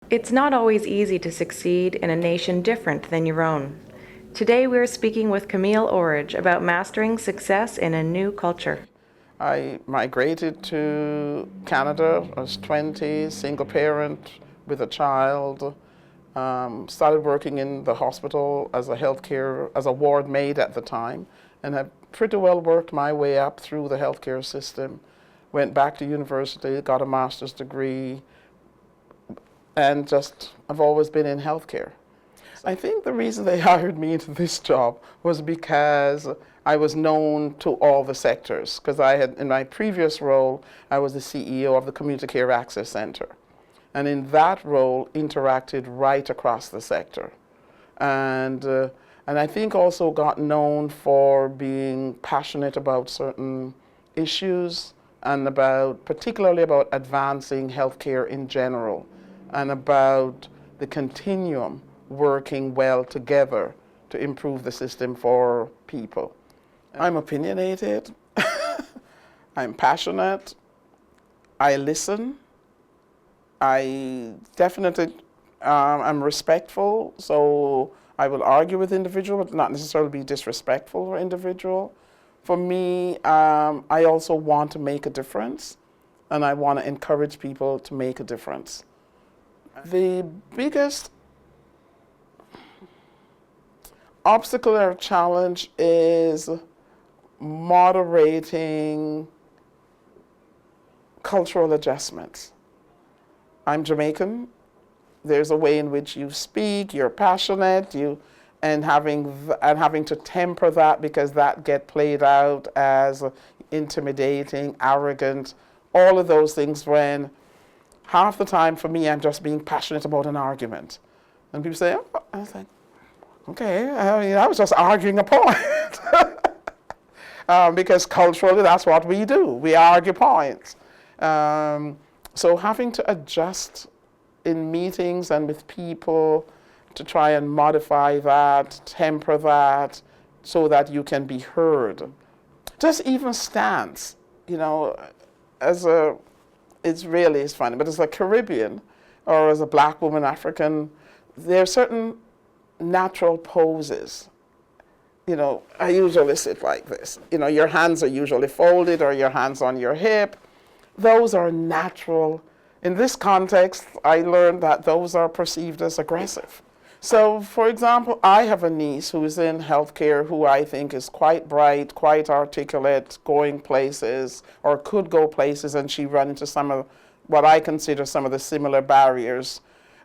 It's not always easy to succeed in a nation different than your own. Today we are speaking with Camille Orridge about mastering success in a new culture. I migrated to Canada. I was 20, single parent with a child. Started working in the hospital as as a ward maid at the time, and have pretty well worked my way up through the healthcare system. Went back to university, got a master's degree, and just I've always been in healthcare. I think the reason they hired me into this job was because I was known to all the sectors. Because I had, in my previous role, I was the CEO of the Community Care Access Center. And in that role, interacted right across the sector. And I think also got known for being passionate about certain issues and particularly about advancing healthcare in general and about the continuum working well together to improve the system for people. I'm opinionated, I'm passionate, I listen, I definitely am respectful, so I will argue with individual, but not necessarily be disrespectful or individual. For me, I also want to make a difference, and I want to encourage people to make a difference. The biggest obstacle or challenge is moderating cultural adjustments. I'm Jamaican. There's a way in which you speak, you're passionate, and having to temper that because that get played out as intimidating, arrogant, all of those things when half the time for me I'm just being passionate about an argument. And people say, oh, I was like, okay, I was just arguing a point. Because culturally that's what we do. We argue points. So having to adjust in meetings and with people to try and modify that, temper that, so that you can be heard. Just even stance, it's funny, but as a Caribbean or as a black woman, African, there are certain natural poses. I usually sit like this. Your hands are usually folded or your hands on your hip. Those are natural. In this context, I learned that those are perceived as aggressive. So, for example, I have a niece who is in healthcare who I think is quite bright, quite articulate, going places, or could go places, and she run into some of what I consider some of the similar barriers.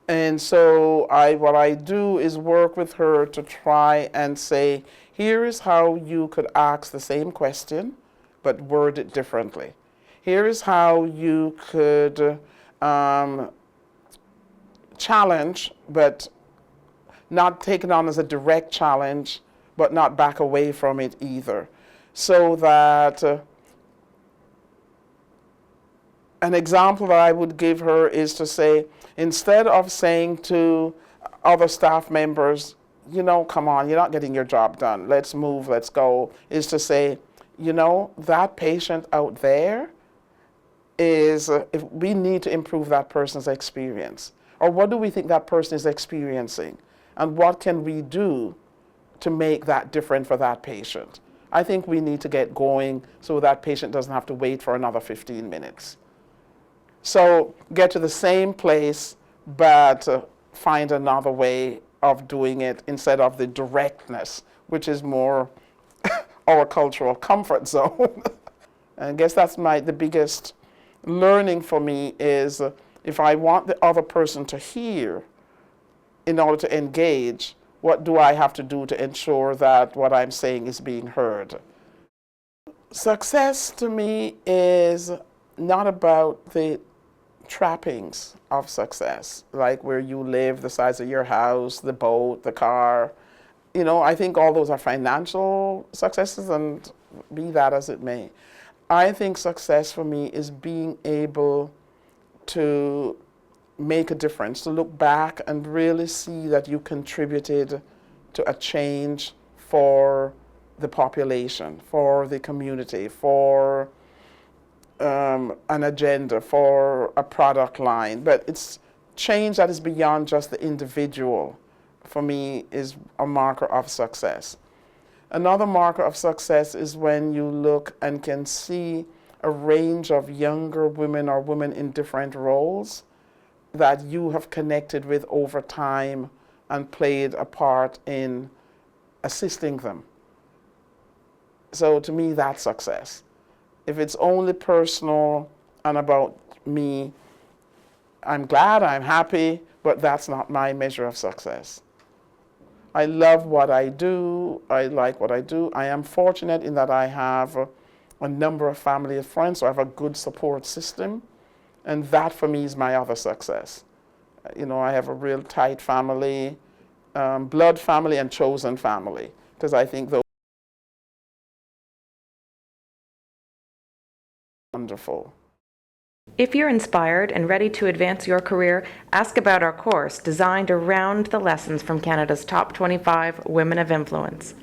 And so what I do is work with her to try and say, here is how you could ask the same question, but word it differently. Here is how you could challenge, but not take it on as a direct challenge, but not back away from it either. So that an example that I would give her is to say, instead of saying to other staff members, come on, you're not getting your job done, let's move, let's go, is to say, that patient out there if we need to improve that person's experience. Or what do we think that person is experiencing? And what can we do to make that different for that patient? I think we need to get going so that patient doesn't have to wait for another 15 minutes. So get to the same place, but find another way of doing it instead of the directness, which is more our cultural comfort zone. I guess that's the biggest learning for me is if I want the other person to hear in order to engage, what do I have to do to ensure that what I'm saying is being heard? Success to me is not about the trappings of success, like where you live, the size of your house, the boat, the car. I think all those are financial successes, and be that as it may. I think success for me is being able to make a difference, to look back and really see that you contributed to a change for the population, for the community, for an agenda, for a product line. But it's change that is beyond just the individual, for me, is a marker of success. Another marker of success is when you look and can see a range of younger women or women in different roles that you have connected with over time and played a part in assisting them. So to me, that's success. If it's only personal and about me, I'm glad, I'm happy, but that's not my measure of success. I love what I do. I like what I do. I am fortunate in that I have a number of family and friends, so I have a good support system. And that for me is my other success. You know, I have a real tight family, blood family and chosen family, because I think those are wonderful. If you're inspired and ready to advance your career, ask about our course designed around the lessons from Canada's top 25 women of influence.